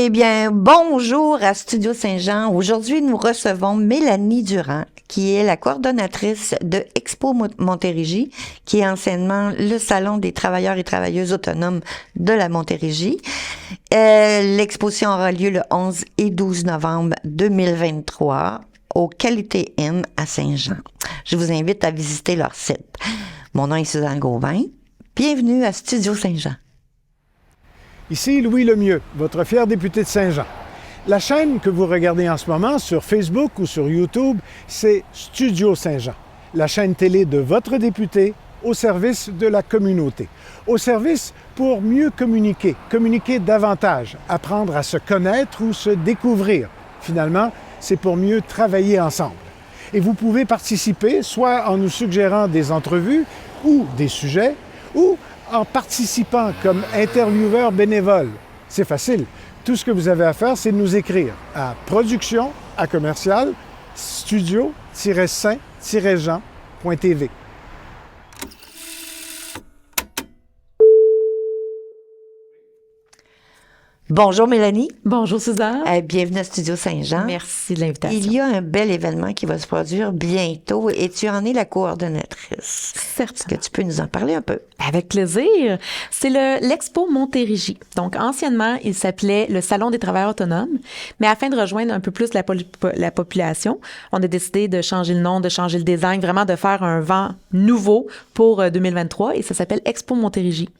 Eh bien, bonjour à Studio Saint-Jean. Aujourd'hui, nous recevons Mélanie Durand, qui est la coordonnatrice de Expo Montérégie, qui est anciennement le Salon des travailleurs et travailleuses autonomes de la Montérégie. L'exposition aura lieu le 11 et 12 novembre 2023 au Qualité Inn à Saint-Jean. Je vous invite à visiter leur site. Mon nom est Suzanne Gauvin. Bienvenue à Studio Saint-Jean. Ici Louis Lemieux, votre fier député de Saint-Jean. La chaîne que vous regardez en ce moment sur Facebook ou sur YouTube, c'est Studio Saint-Jean, la chaîne télé de votre député au service de la communauté. Au service pour mieux communiquer, communiquer davantage, apprendre à se connaître ou se découvrir. Finalement, c'est pour mieux travailler ensemble. Et vous pouvez participer soit en nous suggérant des entrevues ou des sujets, ou en participant comme intervieweur bénévole. C'est facile. Tout ce que vous avez à faire, c'est de nous écrire à production@studio-saint-jean.tv. Bonjour Mélanie. Bonjour Suzanne. Bienvenue à Studio Saint-Jean. Merci de l'invitation. Il y a un bel événement qui va se produire bientôt et tu en es la coordonnatrice. Certes. Est-ce que tu peux nous en parler un peu? Avec plaisir. C'est l'Expo Montérégie. Donc, anciennement, il s'appelait le Salon des travailleurs autonomes, mais afin de rejoindre un peu plus la population, on a décidé de changer le nom, de changer le design, vraiment de faire un vent nouveau pour 2023 et ça s'appelle Expo Montérégie.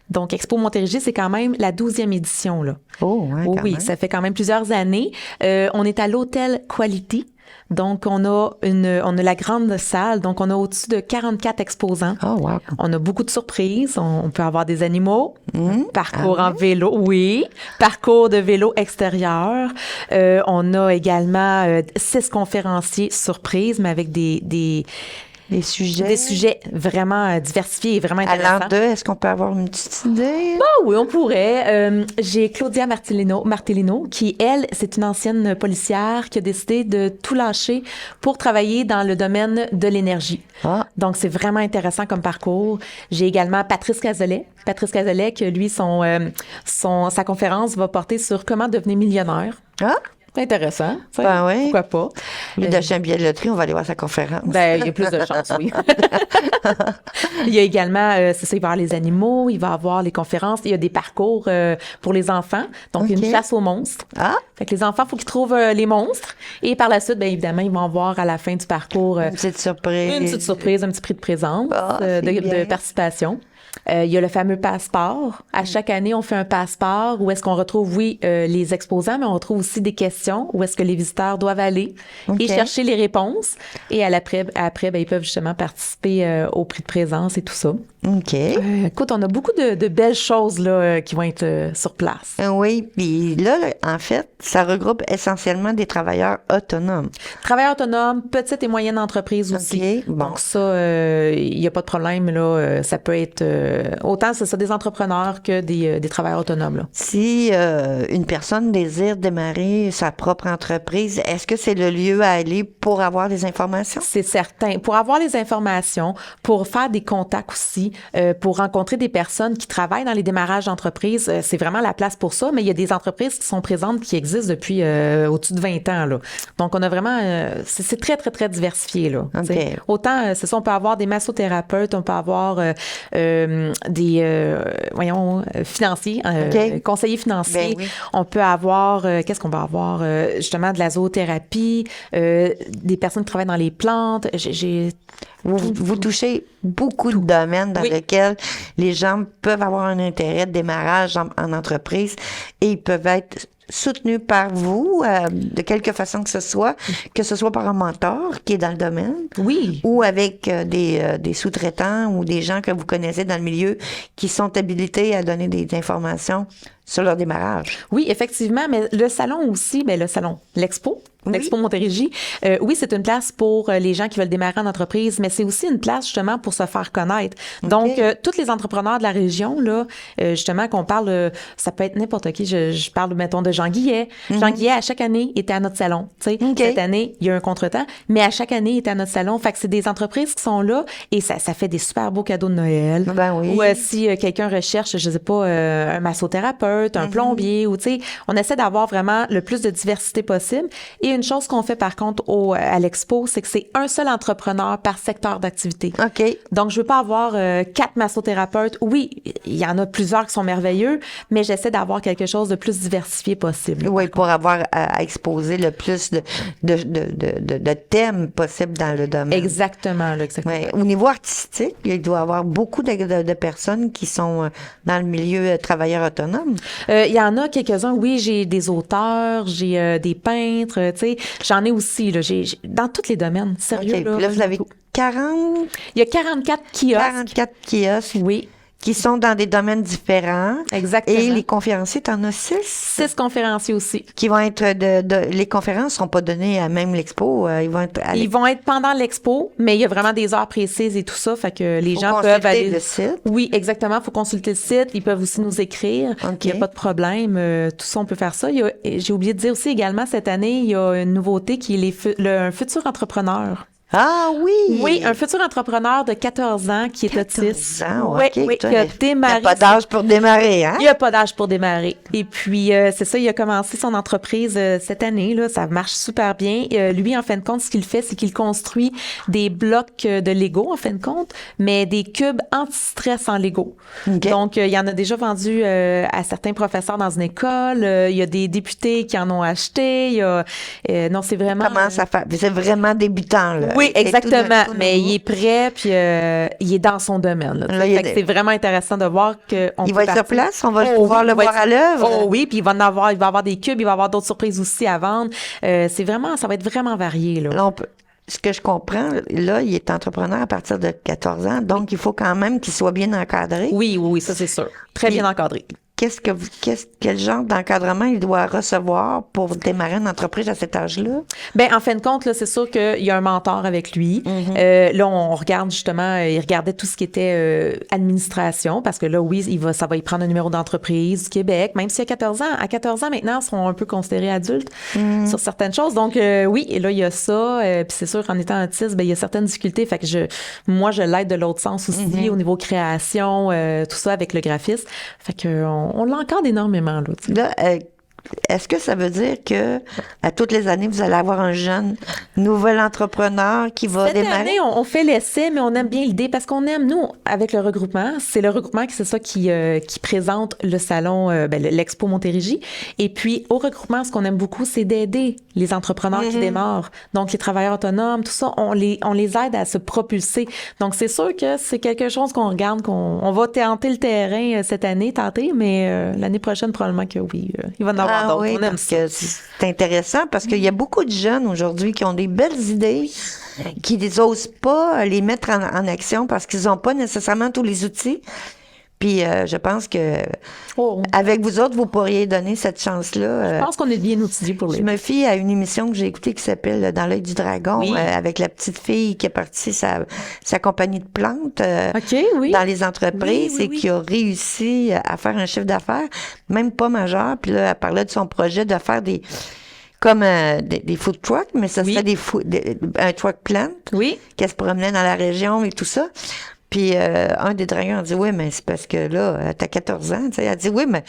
Donc, Expo Montérégie, c'est quand même la 12e édition, là. Oh, ouais, oui, même. Ça fait quand même plusieurs années. On est à l'hôtel Quality. Donc, on a la grande salle. Donc, on a au-dessus de 44 exposants. Oh, wow. On a beaucoup de surprises. On peut avoir des animaux, parcours en ouais? vélo, oui, parcours de vélo extérieur. On a également 6 conférenciers surprises, mais avec des sujets vraiment diversifiés et vraiment intéressants. Allant d'eux, est-ce qu'on peut avoir une petite idée? Oui, on pourrait. J'ai Claudia Martellino, qui, elle, c'est une ancienne policière qui a décidé de tout lâcher pour travailler dans le domaine de l'énergie. Ah. Donc, c'est vraiment intéressant comme parcours. J'ai également Patrice Cazelet. Patrice Cazelet, que lui, sa conférence va porter sur comment devenir millionnaire. Ah? C'est intéressant. Ben oui. Pourquoi pas? Lui d'acheter un billet de loterie, on va aller voir sa conférence. Ben, il y a plus de chances, oui. Il y a également, c'est ça, il va y avoir les animaux, il va y avoir les conférences, il y a des parcours pour les enfants. Donc, il y a une chasse aux monstres. Ah! Fait que les enfants, il faut qu'ils trouvent les monstres. Et par la suite, bien évidemment, ils vont avoir à la fin du parcours Une petite surprise. un petit prix de présence, c'est bien. de participation. Il y a le fameux passeport. À chaque année, on fait un passeport où est-ce qu'on retrouve, les exposants, mais on retrouve aussi des questions où est-ce que les visiteurs doivent aller et chercher les réponses. Et après, ben, ils peuvent justement participer au prix de présence et tout ça. OK. Écoute, on a beaucoup de belles choses là, qui vont être sur place. Oui, puis là, en fait, ça regroupe essentiellement des travailleurs autonomes. Travailleurs autonomes, petites et moyennes entreprises aussi. OK, bon. Donc ça, il n'y a pas de problème. Là, ça peut être autant c'est ça, des entrepreneurs que des travailleurs autonomes. Là. Si une personne désire démarrer sa propre entreprise, est-ce que c'est le lieu à aller pour avoir des informations? C'est certain. Pour avoir les informations, pour faire des contacts aussi, pour rencontrer des personnes qui travaillent dans les démarrages d'entreprises, c'est vraiment la place pour ça. Mais il y a des entreprises qui sont présentes, qui existent depuis au-dessus de 20 ans. Là. Donc, on a vraiment... c'est très, très, très diversifié. Là, OK. Autant, c'est ça, on peut avoir des massothérapeutes, on peut avoir des financiers, conseillers financiers. Ben oui. On peut avoir... qu'est-ce qu'on va avoir? Justement, de la zoothérapie, des personnes qui travaillent dans les plantes. Vous touchez beaucoup de domaines dans lesquels les gens peuvent avoir un intérêt de démarrage en entreprise et ils peuvent être soutenus par vous de quelque façon que ce soit par un mentor qui est dans le domaine, ou avec des sous-traitants ou des gens que vous connaissez dans le milieu qui sont habilités à donner des informations sur leur démarrage. Oui, effectivement, mais le salon aussi, l'expo, l'Expo Montérégie, c'est une place pour les gens qui veulent démarrer en entreprise, mais c'est aussi une place justement pour se faire connaître. Donc, tous les entrepreneurs de la région, là, justement, qu'on parle, ça peut être n'importe qui. Je parle, mettons, de Jean Guillet. Jean Guillet, à chaque année, était à notre salon. Tu sais, cette année, il y a un contretemps, mais à chaque année, il était à notre salon. Fait que c'est des entreprises qui sont là et ça fait des super beaux cadeaux de Noël. Ben oui. Ou si quelqu'un recherche, je sais pas, un massothérapeute massothérapeute, un plombier, ou tu sais, on essaie d'avoir vraiment le plus de diversité possible. Et une chose qu'on fait par contre à l'expo, c'est que c'est un seul entrepreneur par secteur d'activité. OK. Donc, je veux pas avoir 4 massothérapeutes. Oui, il y en a plusieurs qui sont merveilleux, mais j'essaie d'avoir quelque chose de plus diversifié possible. Oui, pour avoir à exposer le plus de thèmes possibles dans le domaine. Exactement, là, exactement. Ouais. Au niveau artistique, il doit y avoir beaucoup de personnes qui sont dans le milieu travailleurs autonomes. Il y en a quelques-uns, oui, j'ai des auteurs, j'ai des peintres, tu sais, j'en ai aussi, là, j'ai dans tous les domaines, sérieux. OK. Là, Puis là, vous avez 40... Il y a 44 kiosques. 44 kiosques. Oui. Qui sont dans des domaines différents. Exactement. Et les conférenciers, t'en as 6? 6 conférenciers aussi. Qui vont être les conférences seront pas données à même l'expo. Ils vont être Ils vont être pendant l'expo, mais il y a vraiment des heures précises et tout ça, fait que les gens peuvent aller. le site. Oui, exactement. Faut consulter le site. Ils peuvent aussi nous écrire. OK. Il n'y a pas de problème. Tout ça, on peut faire ça. J'ai oublié de dire aussi également cette année, il y a une nouveauté qui est un futur entrepreneur. Ah oui! Oui, un futur entrepreneur de 14 ans qui est 14 autiste. ans, Oui, OK. oui, Toi, qui a il démarré. n'y a pas d'âge pour démarrer, hein? Il n'y a pas d'âge pour démarrer. Et puis, c'est ça, il a commencé son entreprise cette année. Là, ça marche super bien. Lui, en fin de compte, ce qu'il fait, c'est qu'il construit des blocs de Lego, en fin de compte, mais des cubes anti-stress en Lego. OK. Donc, il y en a déjà vendu à certains professeurs dans une école. Il y a des députés qui en ont acheté. Il y a, non, c'est vraiment... Comment ça fait? C'est vraiment débutant, là. Oui, C'est exactement. tout Mais nouveau. il est prêt, puis il est dans son domaine. Là, Là, il y a fait que c'est vraiment intéressant de voir qu'on Il peut va être sur partir. place? On va Oh, pouvoir oui, le il va voir être- à l'œuvre? Oh oui, puis il va avoir des cubes, il va avoir d'autres surprises aussi à vendre. C'est vraiment, ça va être vraiment varié, là. Là, ce que je comprends, là, il est entrepreneur à partir de 14 ans, donc il faut quand même qu'il soit bien encadré. Oui, oui, oui, ça c'est sûr. Très bien encadré. Quel genre d'encadrement il doit recevoir pour démarrer une entreprise à cet âge-là? Ben en fin de compte, là, c'est sûr qu'il y a un mentor avec lui. Là, on regarde justement, il regardait tout ce qui était administration, parce que là, oui, ça va y prendre un numéro d'entreprise du Québec, même s'il y a 14 ans. À 14 ans, maintenant, ils seront un peu considérés adultes sur certaines choses. Donc, oui, et là, il y a ça. Puis c'est sûr qu'en étant autiste, ben, il y a certaines difficultés. Fait que moi, je l'aide de l'autre sens aussi, au niveau création, tout ça avec le graphisme. Fait que on l'encadre énormément, là. Tu sais. Là, est-ce que ça veut dire que à toutes les années, vous allez avoir un jeune nouvel entrepreneur qui va Cette démarrer? année, on fait l'essai, mais on aime bien l'idée parce qu'on aime, nous, avec le regroupement, c'est le regroupement c'est ça qui présente le salon, l'Expo Montérégie. Et puis, au regroupement, ce qu'on aime beaucoup, c'est d'aider les entrepreneurs qui démarrent. Donc, les travailleurs autonomes, tout ça, on les aide à se propulser. Donc, c'est sûr que c'est quelque chose qu'on regarde, on va tenter le terrain cette année, mais l'année prochaine, probablement que oui, il va en avoir d'autres. Oui, On aime parce ça. que c'est intéressant parce qu'il y a beaucoup de jeunes aujourd'hui qui ont des belles idées, qui n'osent pas les mettre en action parce qu'ils n'ont pas nécessairement tous les outils. Puis je pense que avec vous autres, vous pourriez donner cette chance-là. Je pense qu'on est bien outillés pour Je les. me fie à une émission que j'ai écoutée qui s'appelle Dans l'œil du dragon, Oui. avec la petite fille qui a parti sa compagnie de plantes OK, oui. dans les entreprises Oui, oui, et oui. qui a réussi à faire un chiffre d'affaires, même pas majeur. Puis là, elle parlait de son projet de faire des food trucks, mais ça serait un truck plant Oui. qu'elle se promenait dans la région et tout ça. Puis un des dragons a dit, oui, mais c'est parce que là, t'as 14 ans. Tu sais. Elle a dit, oui, mais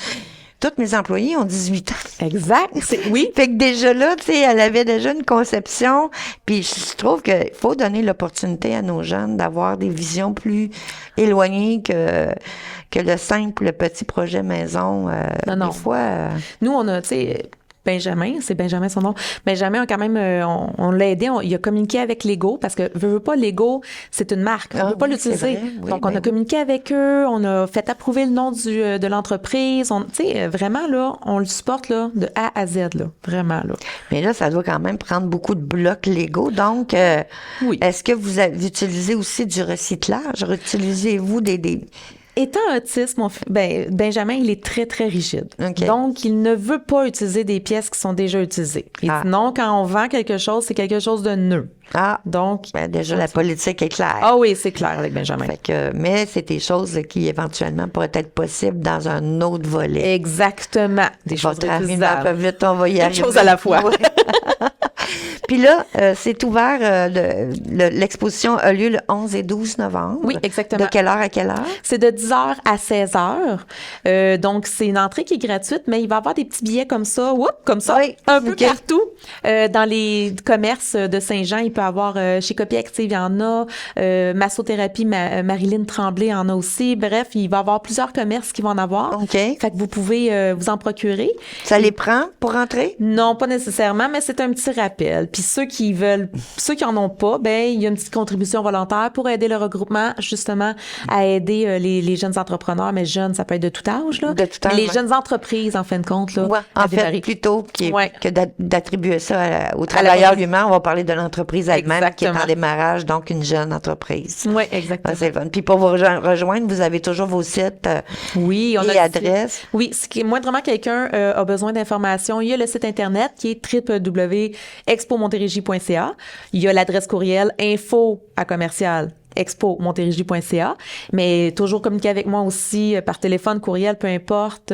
tous mes employés ont 18 ans. Exact. Oui. Fait que déjà là, tu sais, elle avait déjà une conception. Puis je trouve qu'il faut donner l'opportunité à nos jeunes d'avoir des visions plus éloignées que le simple petit projet maison. Non. Des fois... Nous, on a, tu sais, c'est Benjamin son nom. Benjamin, quand même, on l'a aidé, il a communiqué avec Lego parce que, veux pas, Lego, c'est une marque. On peut pas oui, l'utiliser. c'est vrai. Oui, Donc, on a communiqué avec eux, on a fait approuver le nom de l'entreprise. Tu sais, vraiment, là, on le supporte, là, de A à Z, là. Vraiment, là. Mais là, ça doit quand même prendre beaucoup de blocs Lego. Donc, Oui. est-ce que vous utilisez aussi du recyclage? Utilisez-vous des... Étant autiste, Benjamin, il est très, très rigide. OK. Donc, il ne veut pas utiliser des pièces qui sont déjà utilisées. Il dit non, quand on vend quelque chose, c'est quelque chose de neuf. Ah, Donc, déjà, la politique est claire. ah oui, c'est clair avec Benjamin. Fait que, mais c'est des choses qui, éventuellement, pourraient être possibles dans un autre volet. Exactement. Des choses Votre arrivée réutilisables. va vite, on va y Une arriver. chose à la fois. Ouais. Puis là, c'est ouvert, l'exposition a lieu le 11 et 12 novembre. Oui, exactement. De quelle heure à quelle heure? C'est de 10h à 16h. Donc, c'est une entrée qui est gratuite, mais il va y avoir des petits billets comme ça, Oui, un peu ok. partout. Dans les commerces de Saint-Jean, il peut y avoir, chez Copie Active, il y en a, Massothérapie, Marilyn Tremblay en a aussi. Bref, il va y avoir plusieurs commerces qui vont en avoir. OK. Fait que vous pouvez vous en procurer. Ça les prend pour entrer? Non, pas nécessairement, mais c'est un petit rappel. Puis ceux qui en ont pas, ben il y a une petite contribution volontaire pour aider le regroupement, justement, à aider les jeunes entrepreneurs. Mais jeunes, ça peut être de tout âge, là. De tout âge, Mais les ouais. jeunes entreprises, en fin de compte, là, Ouais, à en fait, démarrer. plutôt Ouais. que d'attribuer ça au travailleur lui-même, on va parler de l'entreprise elle-même qui est en Exactement. démarrage, donc une jeune entreprise. Oui, Ah, exactement. c'est le fun. Puis pour vous rejoindre, vous avez toujours vos sites Oui, on et a adresses. Oui, si moindrement quelqu'un a besoin d'informations, il y a le site internet qui est www.expomontérégie.ca. Il y a l'adresse courriel info@expo-montérégie.ca, mais toujours communiquer avec moi aussi par téléphone, courriel, peu importe.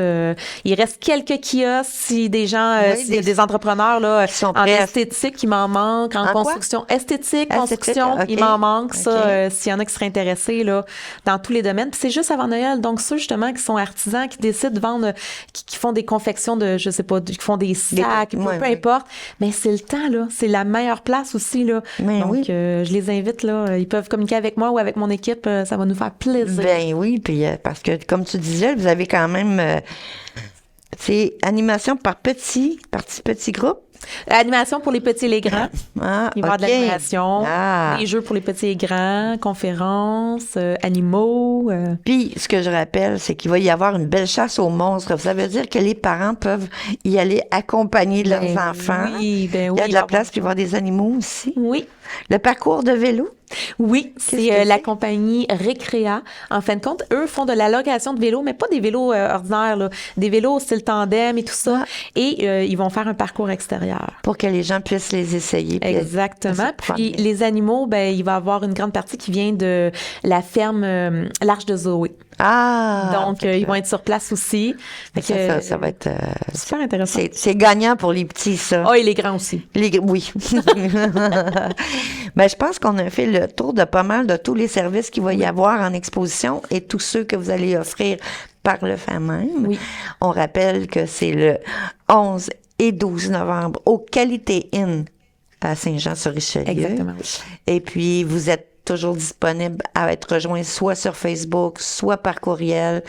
Il reste quelques kiosques si des gens, Oui, s'il y a des entrepreneurs là, qui sont en prêts à- esthétique, il m'en manque, en En quoi? construction, esthétique, Esthétique, construction, ok. il m'en manque. Ça, Ok. s'il y en a qui seraient intéressés là, dans tous les domaines. Puis c'est juste avant Noël, donc ceux justement qui sont artisans, qui décident de vendre, qui font des confections de, je sais pas, qui font des sacs, peu ouais. importe. Mais c'est le temps là, c'est la meilleure place aussi là. Mais donc oui. je les invite là, ils peuvent communiquer avec moi ou avec mon équipe, ça va nous faire plaisir. Ben oui, puis parce que comme tu disais, vous avez quand même c'est animation par petits groupes. Animation pour les petits et les grands. Ah, Il va y avoir de ok. l'animation, Ah. des jeux pour les petits et grands, conférences, animaux. Puis, ce que je rappelle, c'est qu'il va y avoir une belle chasse aux monstres. Ça veut dire que les parents peuvent y aller accompagner leurs Ben enfants. oui, ben oui. Il y a de la place, puis il va y avoir des animaux aussi. Oui. Le parcours de vélo. Oui, Qu'est-ce c'est que la c'est? compagnie Récréa. En fin de compte, eux font de la location de vélos, mais pas des vélos ordinaires, là, des vélos style tandem et tout ça. Et ils vont faire un parcours extérieur. Pour que les gens puissent les essayer. puis Exactement. se prendre Puis bien. les animaux, ben il va y avoir une grande partie qui vient de la ferme l'Arche de Zoé. Ah! Donc fait ils que vont être sur place aussi. Fait que, ça va être... super intéressant. c'est gagnant pour les petits, ça. Ah, et les grands aussi. Oui. Ben, je pense qu'on a fait le tour de pas mal de tous les services qu'il va y avoir en exposition et tous ceux que vous allez offrir par le fait même. Oui. On rappelle que c'est le 11 et 12 novembre au Qualité Inn à Saint-Jean-sur-Richelieu. Exactement. Et puis, vous êtes toujours disponible à être rejoint soit sur Facebook, soit par courriel.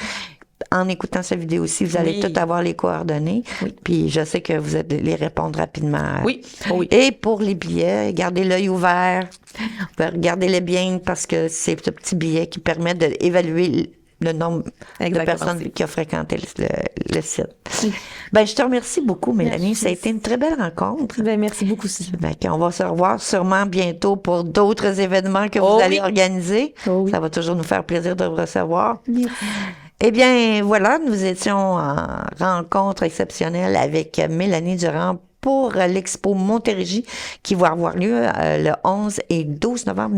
En écoutant cette vidéo aussi, vous allez Oui. tout avoir les coordonnées. Oui. Puis je sais que vous allez les répondre rapidement. Oui. Oh oui. Et pour les billets, gardez l'œil ouvert. Regardez-les bien parce que c'est ce petit billet qui permet d'évaluer le nombre Exactement. de personnes qui ont fréquenté le site. Ben, je te remercie beaucoup, Mélanie. Merci. Ça a été une très belle rencontre. Ben, merci beaucoup, Sylvie. Ben, on va se revoir sûrement bienôt pour d'autres événements que vous Oh allez oui. organiser. Oh oui. Ça va toujours nous faire plaisir de vous recevoir. Eh bien, voilà, nous étions en rencontre exceptionnelle avec Mélanie Durand pour l'expo Montérégie qui va avoir lieu le 11 et 12 novembre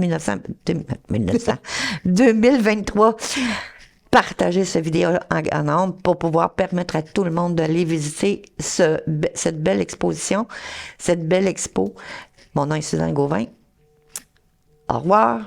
2023. Partagez cette vidéo en nombre pour pouvoir permettre à tout le monde d'aller visiter cette belle exposition, cette belle expo. Mon nom est Suzanne Gauvin. Au revoir.